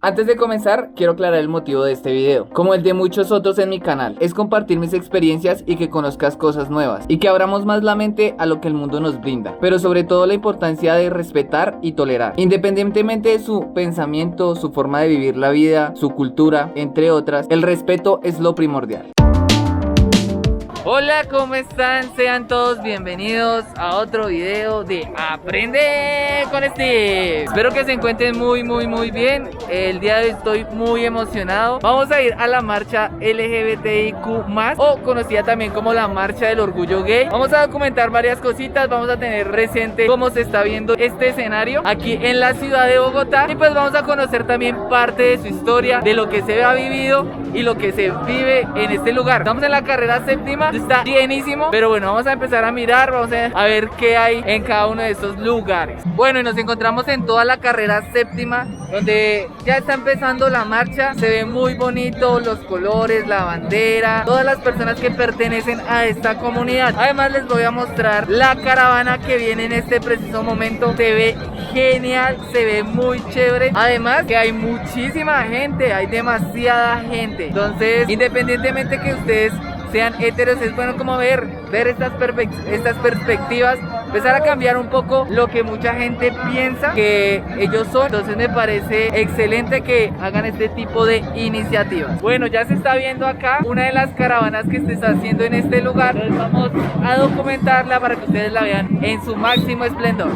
Antes de comenzar, quiero aclarar el motivo de este video, como el de muchos otros en mi canal, es compartir mis experiencias y que conozcas cosas nuevas, y que abramos más la mente a lo que el mundo nos brinda, pero sobre todo la importancia de respetar y tolerar, independientemente de su pensamiento, su forma de vivir la vida, su cultura, entre otras, el respeto es lo primordial. Hola, ¿cómo están? Sean todos bienvenidos a otro video de Aprende con Steve. Espero que se encuentren muy bien. El día de hoy estoy muy emocionado. Vamos a ir a la marcha LGBTIQ+, o conocida también como la marcha del orgullo gay. Vamos a documentar varias cositas, vamos a tener presente cómo se está viendo este escenario aquí en la ciudad de Bogotá. Y pues vamos a conocer también parte de su historia, de lo que se ha vivido y lo que se vive en este lugar. Estamos en la carrera séptima. Está llenísimo, pero bueno, vamos a empezar a mirar, vamos a ver qué hay en cada uno de estos lugares. Bueno, y nos encontramos en toda la carrera séptima, donde ya está empezando la marcha. Se ve muy bonito los colores, la bandera, todas las personas que pertenecen a esta comunidad. Además les voy a mostrar la caravana que viene en este preciso momento. Se ve genial, se ve muy chévere. Además que hay muchísima gente, hay demasiada gente. Entonces, independientemente que ustedes sean heteros, es bueno como ver estas perspectivas, empezar a cambiar un poco lo que mucha gente piensa que ellos son. Entonces me parece excelente que hagan este tipo de iniciativas. Bueno, ya se está viendo acá una de las caravanas que se está haciendo en este lugar. Entonces vamos a documentarla para que ustedes la vean en su máximo esplendor.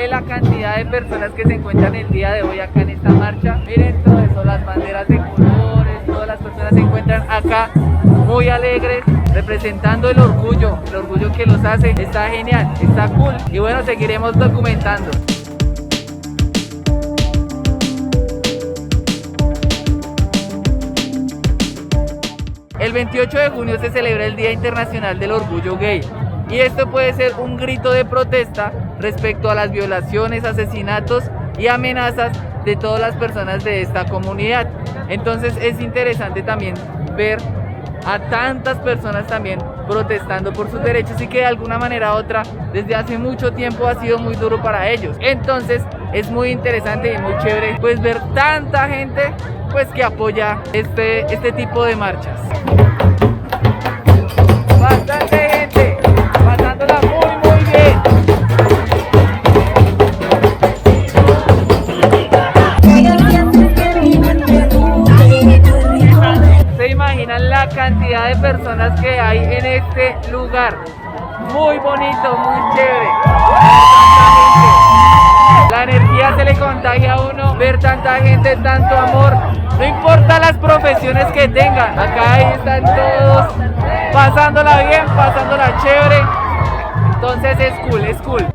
La cantidad de personas que se encuentran el día de hoy acá en esta marcha. Miren todo eso, las banderas de colores, todas las personas se encuentran acá muy alegres, representando el orgullo que los hace. Está genial, está cool, y bueno, seguiremos documentando. El 28 de junio se celebra el Día Internacional del Orgullo Gay, y esto puede ser un grito de protesta respecto a las violaciones, asesinatos y amenazas de todas las personas de esta comunidad. Entonces es interesante también ver a tantas personas también protestando por sus derechos, y que de alguna manera u otra desde hace mucho tiempo ha sido muy duro para ellos. Entonces es muy interesante y muy chévere pues ver tanta gente pues que apoya este tipo de marchas. Bastante gente pasándola muy bien. ¿Se imaginan la cantidad de personas que hay en este lugar? Muy bonito, muy chévere. La energía se le contagia a uno, ver tanta gente, tanto amor. No importa las profesiones que tengan, acá ahí están todos pasándola bien, pasándola chévere. Entonces es cool.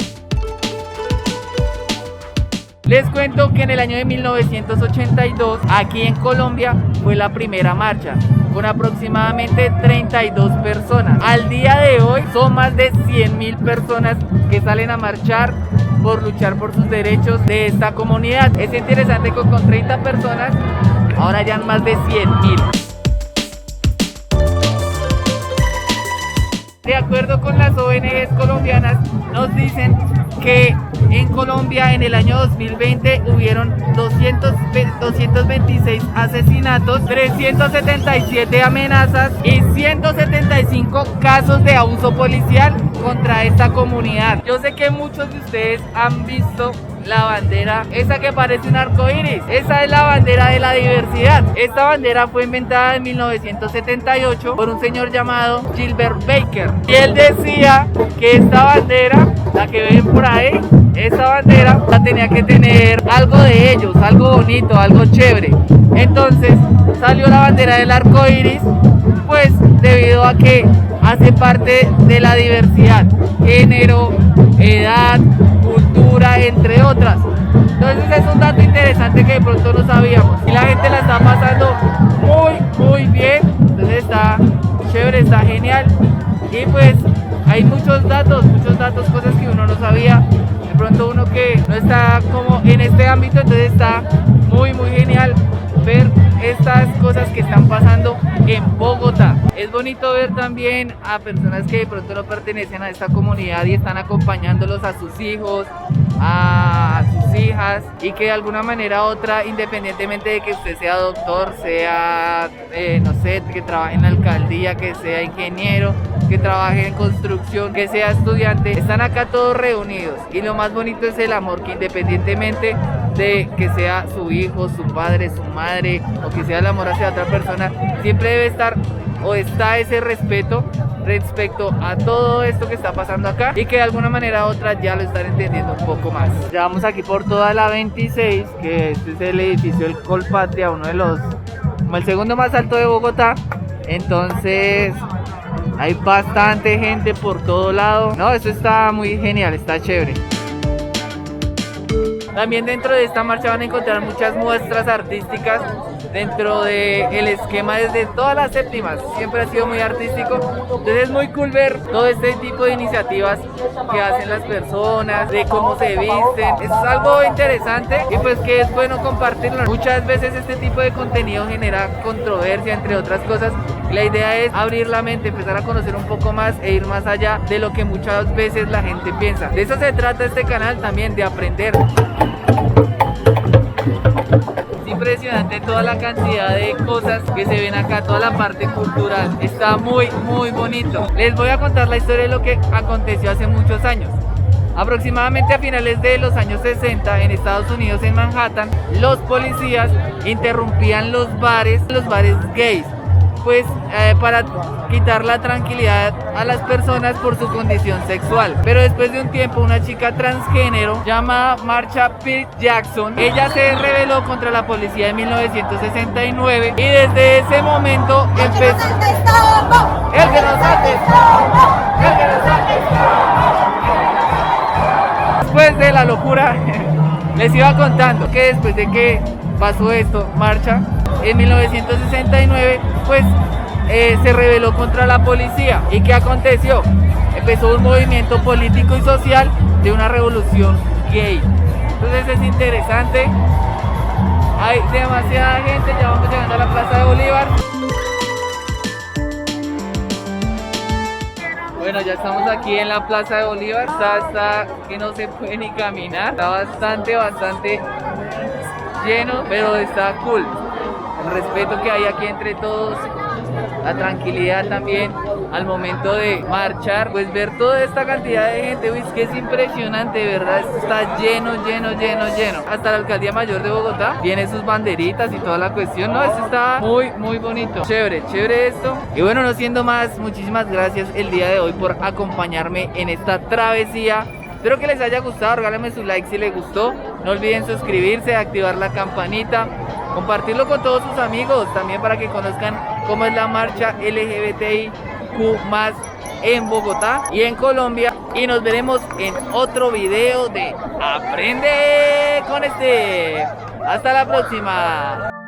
Les cuento que en el año de 1982, aquí en Colombia, fue la primera marcha, con aproximadamente 32 personas. Al día de hoy son más de 100.000 personas que salen a marchar por luchar por sus derechos de esta comunidad. Es interesante que con 30 personas, ahora ya han más de 100.000. De acuerdo con las ONGs colombianas, nos dicen que en Colombia en el año 2020 hubieron 226 asesinatos, 377 amenazas y 175 casos de abuso policial contra esta comunidad. Yo sé que muchos de ustedes han visto la bandera, esa que parece un arco iris. Esa es la bandera de la diversidad. Esta bandera fue inventada en 1978 por un señor llamado Gilbert Baker, y él decía que esta bandera, la que ven por ahí, esta bandera la tenía que tener algo de ellos, algo bonito, algo chévere. Entonces salió la bandera del arco iris, pues debido a que hace parte de la diversidad, género, edad, cultura, entre otras. Entonces es un dato interesante que de pronto no sabíamos, y la gente la está pasando muy bien. Entonces está chévere, está genial, y pues hay muchos datos, cosas que uno no sabía. De pronto uno que no está como en este ámbito, entonces está muy genial estas cosas que están pasando en Bogotá. Es bonito ver también a personas que de pronto no pertenecen a esta comunidad y están acompañándolos a sus hijos, a sus hijas, y que de alguna manera u otra, independientemente de que usted sea doctor, sea no sé, que trabaje en la alcaldía, que sea ingeniero, que trabaje en construcción, que sea estudiante, están acá todos reunidos. Y lo más bonito es el amor, que independientemente de que sea su hijo, su padre, su madre, o que sea el amor hacia otra persona, siempre debe estar o está ese respeto respecto a todo esto que está pasando acá, y que de alguna manera u otra ya lo están entendiendo un poco más. Ya vamos aquí por toda la 26, que este es el edificio del Colpatria, uno de los, como el segundo más alto de Bogotá. Entonces hay bastante gente por todo lado. No, eso está muy genial, está chévere. También dentro de esta marcha van a encontrar muchas muestras artísticas dentro del esquema desde todas las séptimas. Siempre ha sido muy artístico, entonces es muy cool ver todo este tipo de iniciativas que hacen las personas, de cómo se visten. Es algo interesante y pues que es bueno compartirlo. Muchas veces este tipo de contenido genera controversia, entre otras cosas. La idea es abrir la mente, empezar a conocer un poco más e ir más allá de lo que muchas veces la gente piensa. De eso se trata este canal también, de aprender. Es impresionante toda la cantidad de cosas que se ven acá, toda la parte cultural. Está muy bonito. Les voy a contar la historia de lo que aconteció hace muchos años. Aproximadamente a finales de los años 60 en Estados Unidos, en Manhattan, los policías interrumpían los bares gays, pues para quitar la tranquilidad a las personas por su condición sexual. Pero después de un tiempo, una chica transgénero llamada Marsha P. Jackson, ella se rebeló contra la policía en 1969, y desde ese momento empezó... ¡El que nos salte! ¡El que nos salte! Después de la locura, les iba contando que después de que pasó esto, Marsha, en 1969, pues se rebeló contra la policía. ¿Y qué aconteció? Empezó un movimiento político y social de una revolución gay. Entonces es interesante. Hay demasiada gente, ya vamos llegando a la Plaza de Bolívar. Bueno, ya estamos aquí en la Plaza de Bolívar. Está que no se puede ni caminar. Está bastante lleno, pero está cool. El respeto que hay aquí entre todos, la tranquilidad también al momento de marchar, pues ver toda esta cantidad de gente, uy, es que es impresionante, ¿verdad? Esto está lleno. Hasta la Alcaldía Mayor de Bogotá tiene sus banderitas y toda la cuestión, ¿no? Esto está muy bonito, chévere esto. Y bueno, no siendo más, muchísimas gracias el día de hoy por acompañarme en esta travesía. Espero que les haya gustado, regálenme su like si les gustó. No olviden suscribirse, activar la campanita, compartirlo con todos sus amigos también para que conozcan cómo es la marcha LGBTIQ+ en Bogotá y en Colombia. Y nos veremos en otro video de Aprende con Steve. Hasta la próxima.